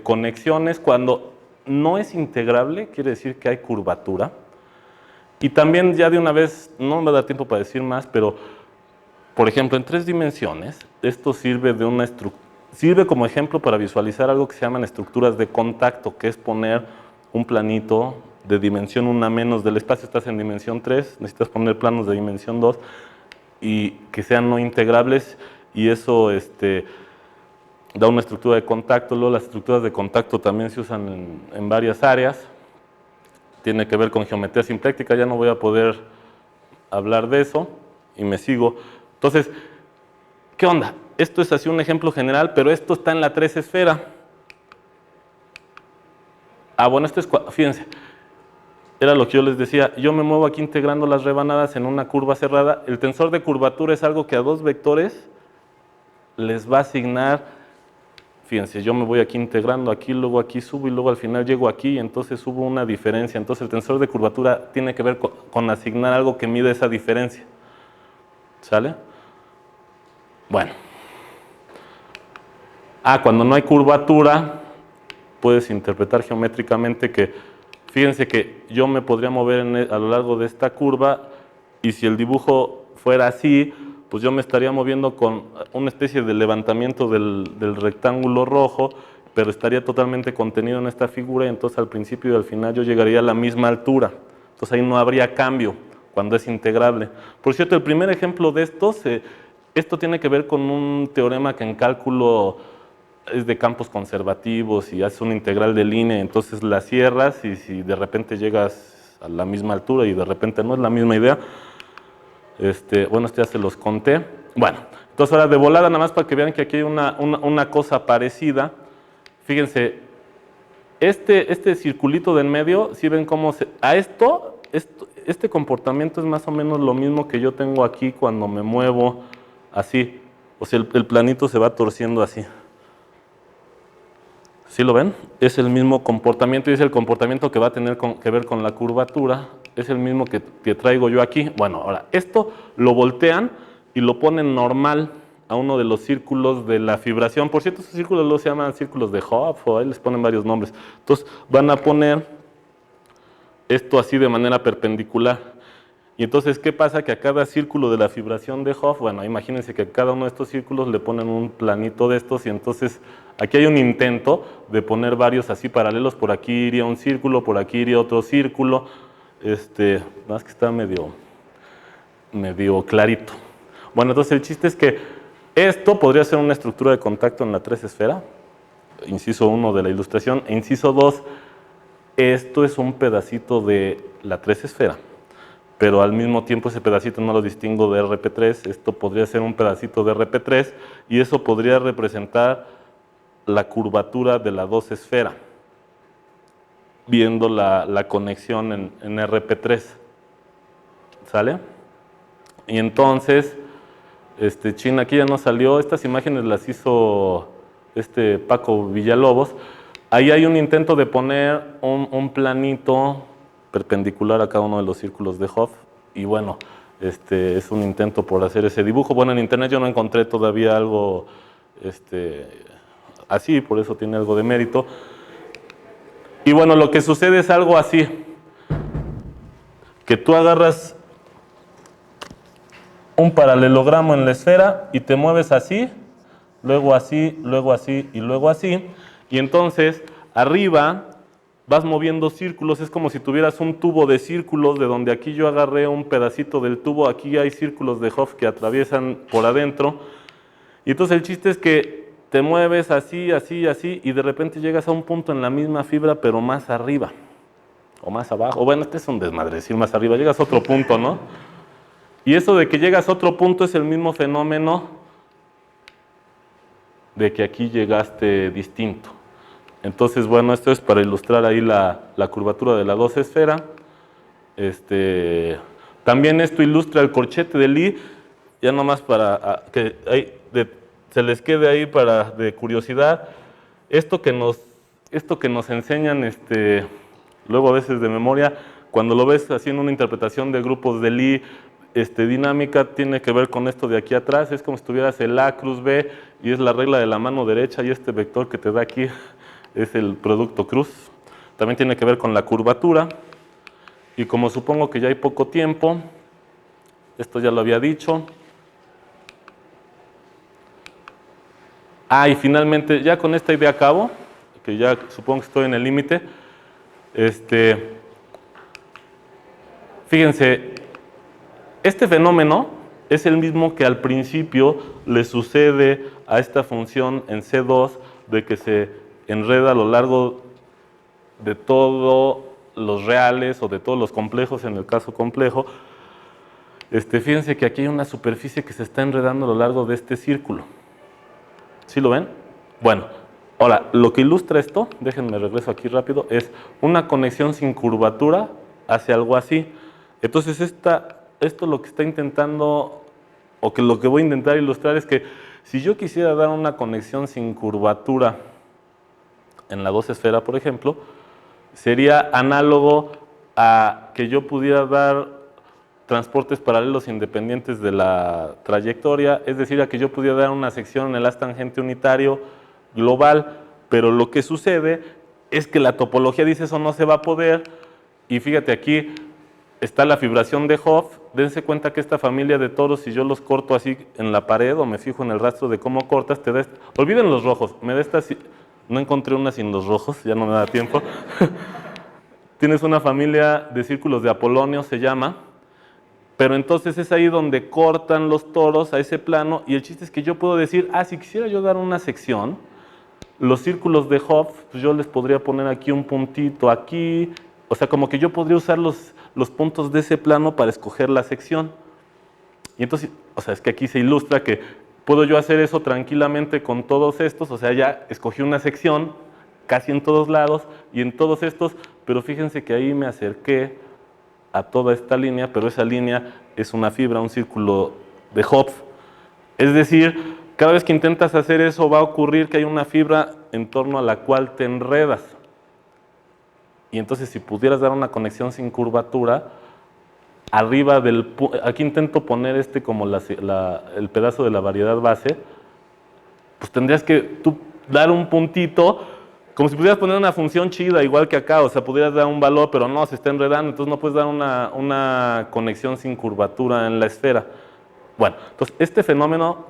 [SPEAKER 2] conexiones, cuando no es integrable, quiere decir que hay curvatura. Y también ya de una vez, no me da tiempo para decir más, pero, por ejemplo, en 3 dimensiones, esto sirve como ejemplo para visualizar algo que se llaman estructuras de contacto, que es poner un planito de dimensión 1 menos del espacio. Estás en dimensión 3, necesitas poner planos de dimensión 2 y que sean no integrables, y eso da una estructura de contacto. Luego las estructuras de contacto también se usan en varias áreas. Tiene que ver con geometría simpléctica, ya no voy a poder hablar de eso y me sigo. Entonces, ¿qué onda? Esto es así un ejemplo general, pero esto está en la 3 esfera. Bueno, esto es, fíjense, era lo que yo les decía, yo me muevo aquí integrando las rebanadas en una curva cerrada. El tensor de curvatura es algo que a 2 vectores les va a asignar, fíjense, yo me voy aquí integrando, aquí, luego aquí subo y luego al final llego aquí y entonces hubo una diferencia. Entonces el tensor de curvatura tiene que ver con asignar algo que mide esa diferencia. ¿Sale? Bueno. Cuando no hay curvatura, puedes interpretar geométricamente que, fíjense que yo me podría mover a lo largo de esta curva y si el dibujo fuera así, pues yo me estaría moviendo con una especie de levantamiento del rectángulo rojo, pero estaría totalmente contenido en esta figura y entonces al principio y al final yo llegaría a la misma altura. Entonces ahí no habría cambio cuando es integrable. Por cierto, el primer ejemplo de esto tiene que ver con un teorema que en cálculo es de campos conservativos y haces una integral de línea, entonces la cierras y si de repente llegas a la misma altura y de repente no, es la misma idea. Bueno, ya se los conté. Bueno, entonces ahora de volada, nada más para que vean que aquí hay una cosa parecida. Fíjense, este circulito de en medio, si ven cómo este comportamiento es más o menos lo mismo que yo tengo aquí cuando me muevo así. O sea, el planito se va torciendo así. ¿Sí lo ven? Es el mismo comportamiento y es el comportamiento que va a tener que ver con la curvatura. Es el mismo que traigo yo aquí. Bueno, ahora, esto lo voltean y lo ponen normal a uno de los círculos de la fibración. Por cierto, esos círculos luego se llaman círculos de Hopf, o ahí les ponen varios nombres. Entonces, van a poner esto así de manera perpendicular. Y entonces, ¿qué pasa? Que a cada círculo de la fibración de Hopf, bueno, imagínense que a cada uno de estos círculos le ponen un planito de estos y entonces aquí hay un intento de poner varios así paralelos. Por aquí iría un círculo, por aquí iría otro círculo. Más que está medio clarito. Bueno, entonces el chiste es que esto podría ser una estructura de contacto en la 3 esfera, inciso 1 de la ilustración, e inciso 2, esto es un pedacito de la 3 esfera. Pero al mismo tiempo ese pedacito no lo distingo de RP3, esto podría ser un pedacito de RP3 y eso podría representar la curvatura de la 2 esfera, viendo la conexión en RP3, ¿sale? Y entonces, China aquí ya no salió, estas imágenes las hizo Paco Villalobos, ahí hay un intento de poner un planito perpendicular a cada uno de los círculos de Hopf y bueno, es un intento por hacer ese dibujo. Bueno, en internet yo no encontré todavía algo así, por eso tiene algo de mérito. Y bueno, lo que sucede es algo así, que tú agarras un paralelogramo en la esfera y te mueves así, luego así, luego así y luego así, y entonces arriba vas moviendo círculos, es como si tuvieras un tubo de círculos, de donde aquí yo agarré un pedacito del tubo, aquí hay círculos de Hopf que atraviesan por adentro, y entonces el chiste es que te mueves así, así, así, y de repente llegas a un punto en la misma fibra, pero más arriba, o más abajo, o bueno, este es un desmadre, decir más arriba, llegas a otro punto, ¿no? Y eso de que llegas a otro punto es el mismo fenómeno de que aquí llegaste distinto. Entonces, bueno, esto es para ilustrar ahí la curvatura de la 2 esfera. También esto ilustra el corchete de Lie, ya nomás para que se les quede ahí de curiosidad. Esto que nos enseñan luego a veces de memoria, cuando lo ves así en una interpretación de grupos de Lie, dinámica, tiene que ver con esto de aquí atrás, es como si tuvieras el A cruz B y es la regla de la mano derecha y este vector que te da aquí es el producto cruz. También tiene que ver con la curvatura y como supongo que ya hay poco tiempo, esto ya lo había dicho. Y finalmente, ya con esta idea acabo, que ya supongo que estoy en el límite. Fíjense, este fenómeno es el mismo que al principio le sucede a esta función en C2 de que se enreda a lo largo de todos los reales o de todos los complejos en el caso complejo. Fíjense que aquí hay una superficie que se está enredando a lo largo de este círculo. ¿Sí lo ven? Bueno, ahora, lo que ilustra esto, déjenme regreso aquí rápido, es una conexión sin curvatura hacia algo así. Entonces, esto lo que está intentando, o que lo que voy a intentar ilustrar es que si yo quisiera dar una conexión sin curvatura en la 2 esfera, por ejemplo, sería análogo a que yo pudiera dar transportes paralelos independientes de la trayectoria, es decir, a que yo pudiera dar una sección en el haz tangente unitario global, pero lo que sucede es que la topología dice eso no se va a poder, y fíjate aquí está la fibración de Hopf. Dense cuenta que esta familia de toros, si yo los corto así en la pared o me fijo en el rastro de cómo cortas, te da olviden los rojos, me da no encontré una sin los rojos, ya no me da tiempo. Tienes una familia de círculos de Apolonio, se llama, pero entonces es ahí donde cortan los toros a ese plano, y el chiste es que yo puedo decir, si quisiera yo dar una sección, los círculos de Hopf, pues yo les podría poner aquí un puntito aquí, o sea, como que yo podría usar los puntos de ese plano para escoger la sección. Y entonces, o sea, es que aquí se ilustra que puedo yo hacer eso tranquilamente con todos estos, o sea, ya escogí una sección casi en todos lados y en todos estos, pero fíjense que ahí me acerqué a toda esta línea, pero esa línea es una fibra, un círculo de Hopf. Es decir, cada vez que intentas hacer eso va a ocurrir que hay una fibra en torno a la cual te enredas. Y entonces si pudieras dar una conexión sin curvatura, arriba aquí intento poner como el pedazo de la variedad base, pues tendrías que tú dar un puntito, como si pudieras poner una función chida, igual que acá, o sea, pudieras dar un valor, pero no, se está enredando, entonces no puedes dar una conexión sin curvatura en la esfera. Bueno, entonces este fenómeno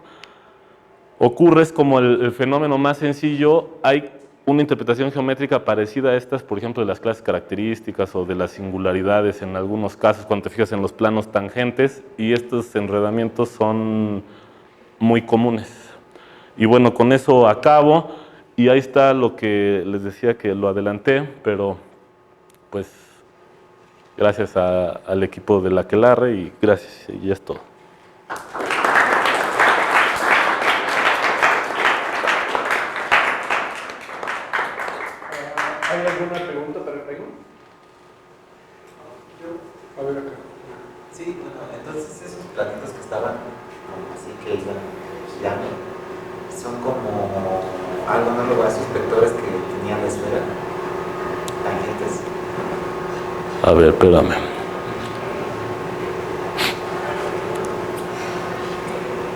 [SPEAKER 2] ocurre, es como el fenómeno más sencillo. Hay una interpretación geométrica parecida a estas, por ejemplo, de las clases características o de las singularidades en algunos casos, cuando te fijas en los planos tangentes, y estos enredamientos son muy comunes. Y bueno, con eso acabo, y ahí está lo que les decía que lo adelanté, pero pues gracias al equipo de la Aquelarre, y gracias, y es todo.
[SPEAKER 1] ¿Hay alguna pregunta para Efraín? A ver acá.
[SPEAKER 3] Sí, bueno, entonces esos platitos que estaban así que iban girando son como algo análogo a esos vectores que tenía la esfera, tangentes.
[SPEAKER 2] A ver, espérame.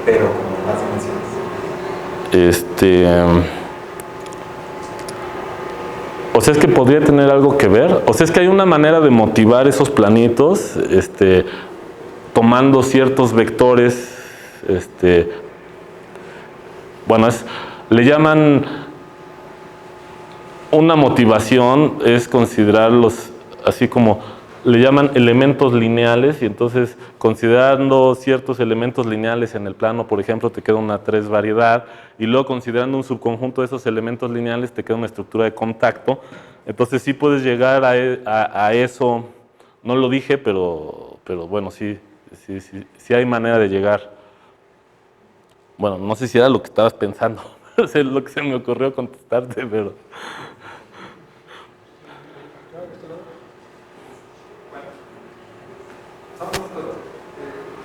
[SPEAKER 3] Pero como más dimensiones.
[SPEAKER 2] O sea, es que podría tener algo que ver. O sea, es que hay una manera de motivar esos planitos, tomando ciertos vectores, bueno, le llaman una motivación, es considerarlos así como, le llaman elementos lineales, y entonces considerando ciertos elementos lineales en el plano, por ejemplo, te queda una 3 variedad, y luego considerando un subconjunto de esos elementos lineales te queda una estructura de contacto. Entonces sí puedes llegar a eso, no lo dije, pero bueno, sí hay manera de llegar. Bueno, no sé si era lo que estabas pensando, es lo que se me ocurrió contestarte, pero...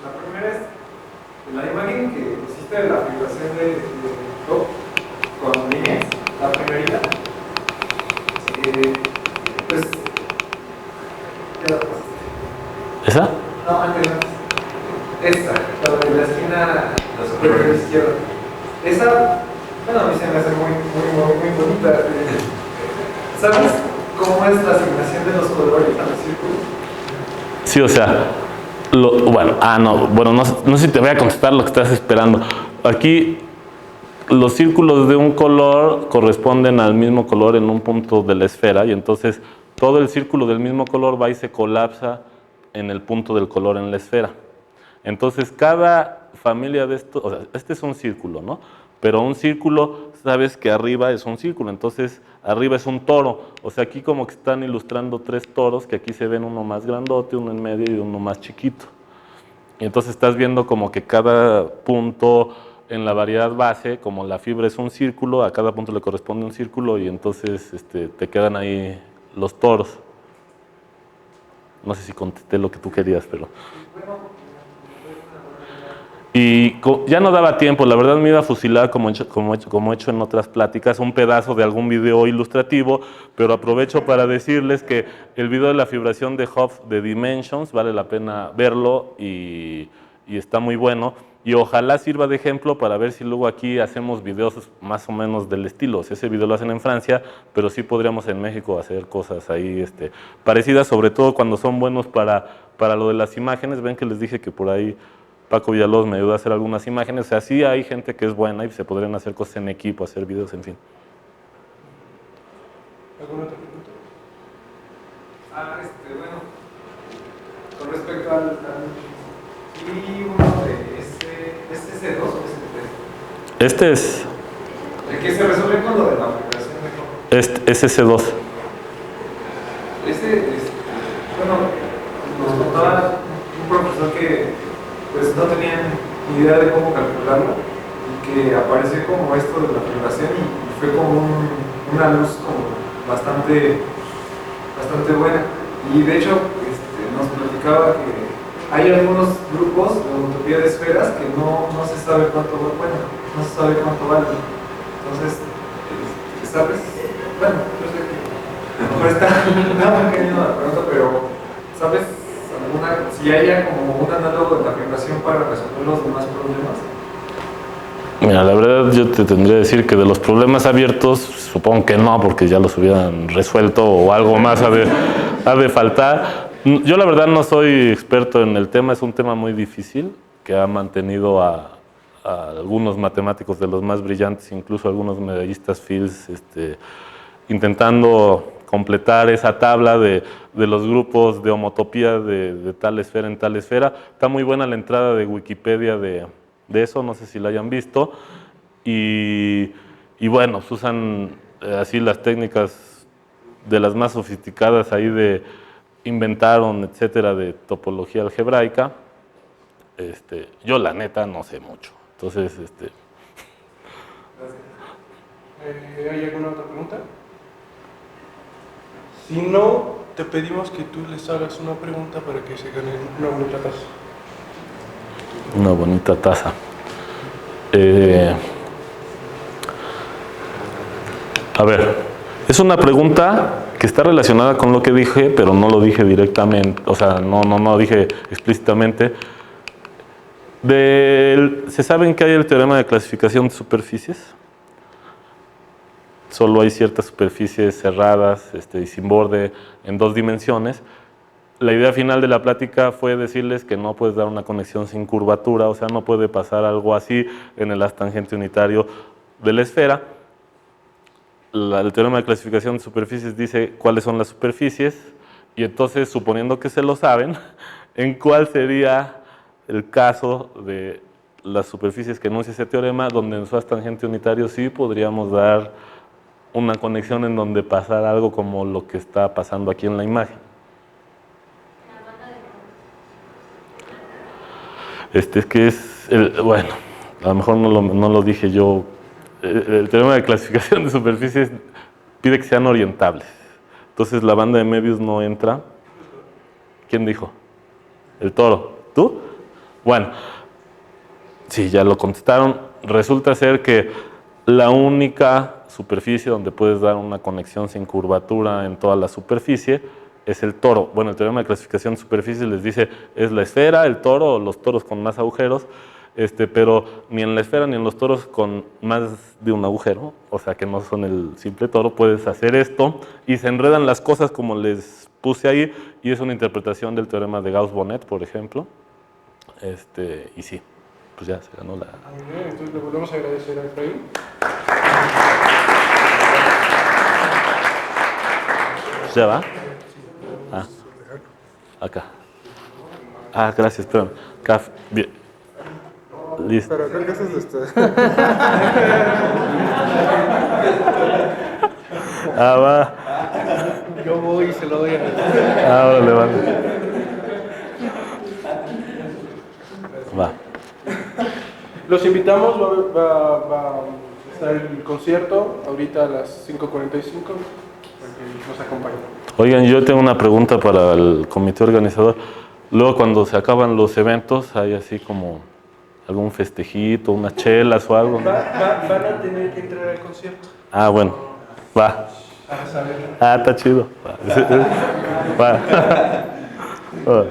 [SPEAKER 1] La primera es la imagen que pusiste de la fibración de top con líneas, la primerita. Pues, ¿qué la pasaste?
[SPEAKER 2] ¿Esa?
[SPEAKER 1] No, antes. Esta, la de la esquina superior izquierda. Esa, bueno, a mí se me hace muy bonita. ¿Sabes cómo es la asignación de los colores a los círculos?
[SPEAKER 2] Sí, o sea, no sé si te voy a contestar lo que estás esperando. Aquí los círculos de un color corresponden al mismo color en un punto de la esfera, y entonces todo el círculo del mismo color va y se colapsa en el punto del color en la esfera. Entonces cada familia de estos, o sea, este es un círculo, ¿no? Pero un círculo, sabes que arriba es un círculo, entonces arriba es un toro. O sea, aquí como que están ilustrando 3 toros, que aquí se ven uno más grandote, uno en medio y uno más chiquito. Y entonces estás viendo como que cada punto en la variedad base, como la fibra es un círculo, a cada punto le corresponde un círculo, y entonces te quedan ahí los toros. No sé si contesté lo que tú querías, pero... Y ya no daba tiempo, la verdad me iba a fusilar como he hecho en otras pláticas, un pedazo de algún video ilustrativo, pero aprovecho para decirles que el video de la fibración de Hopf de Dimensions vale la pena verlo y está muy bueno, y ojalá sirva de ejemplo para ver si luego aquí hacemos videos más o menos del estilo. Si ese video lo hacen en Francia, pero sí podríamos en México hacer cosas ahí parecidas, sobre todo cuando son buenos para lo de las imágenes. Ven que les dije que por ahí Paco Villalobos me ayudó a hacer algunas imágenes. O sea, sí hay gente que es buena y se podrían hacer cosas en equipo, hacer videos, en fin.
[SPEAKER 1] ¿Alguna otra pregunta? Bueno, con respecto al y uno de ¿este es C2 o es C3?
[SPEAKER 2] Este es...
[SPEAKER 1] El que se resuelve con lo de la fibración de Hopf.
[SPEAKER 2] Es S2.
[SPEAKER 1] Bueno, nos contaba un profesor que pues no tenían ni idea de cómo calcularlo, y que apareció como esto de la fibración, y fue como una luz como bastante buena. Y de hecho nos platicaba que hay algunos grupos de homotopía de esferas que no se sabe cuánto valen. Entonces, ¿sabes? Bueno, yo sé que a lo mejor está muy pequeño la pregunta, pero ¿sabes si haya como un análogo de la fibración para resolver los demás problemas?
[SPEAKER 2] Mira, la verdad yo te tendría que decir que de los problemas abiertos, supongo que no, porque ya los hubieran resuelto o algo más ha de faltar. Yo la verdad no soy experto en el tema, es un tema muy difícil que ha mantenido a algunos matemáticos de los más brillantes, incluso algunos medallistas Fields, intentando completar esa tabla de los grupos de homotopía de tal esfera en tal esfera. Está muy buena la entrada de Wikipedia de eso, no sé si la hayan visto. Y bueno, se usan así las técnicas de las más sofisticadas ahí inventaron, etcétera, de topología algebraica. Yo la neta no sé mucho. Entonces,
[SPEAKER 1] Gracias. ¿Hay alguna otra pregunta? Si no, te pedimos que tú les hagas una pregunta para que se ganen una bonita taza.
[SPEAKER 2] Una bonita taza. A ver, es una pregunta que está relacionada con lo que dije, pero no lo dije directamente, o sea, no dije explícitamente. ¿Se saben que hay el teorema de clasificación de superficies? solo hay ciertas superficies cerradas y sin borde en 2 dimensiones. La idea final de la plática fue decirles que no puedes dar una conexión sin curvatura, o sea, no puede pasar algo así en el haz tangente unitario de la esfera. El teorema de clasificación de superficies dice cuáles son las superficies, y entonces, suponiendo que se lo saben, ¿en cuál sería el caso de las superficies que enuncia ese teorema, donde en su haz tangente unitario sí podríamos dar una conexión en donde pasara algo como lo que está pasando aquí en la imagen? Es que es, bueno, a lo mejor no lo dije yo. El teorema de clasificación de superficies pide que sean orientables. Entonces la banda de Möbius no entra. ¿Quién dijo? El toro. ¿Tú? Bueno, sí, ya lo contestaron. Resulta ser que la única superficie donde puedes dar una conexión sin curvatura en toda la superficie es el toro. Bueno, el teorema de clasificación de superficies les dice es la esfera, el toro o los toros con más agujeros, pero ni en la esfera ni en los toros con más de un agujero, o sea que no son el simple toro, puedes hacer esto y se enredan las cosas como les puse ahí, y es una interpretación del teorema de Gauss-Bonnet, por ejemplo. Y sí, pues ya se ganó la...
[SPEAKER 1] Muy bien, entonces le volvemos a agradecer a Efraín.
[SPEAKER 2] ¿Ya va? Ah, acá. Ah, gracias, perdón. Bien. Listo.
[SPEAKER 4] Pero creo que eso es de usted.
[SPEAKER 2] Ah, va.
[SPEAKER 1] Yo voy y se lo doy a
[SPEAKER 2] Ahora le van. Va.
[SPEAKER 1] Los invitamos, va a estar el concierto ahorita a las 5:45 para que nos acompañen.
[SPEAKER 2] Oigan, yo tengo una pregunta para el comité organizador. Luego, cuando se acaban los eventos, hay así como algún festejito, unas chelas o algo, ¿no?
[SPEAKER 1] Van a tener que entrar al concierto.
[SPEAKER 2] Ah, bueno. Va.
[SPEAKER 1] A saber.
[SPEAKER 2] Ah, está chido. Va. Va. Va.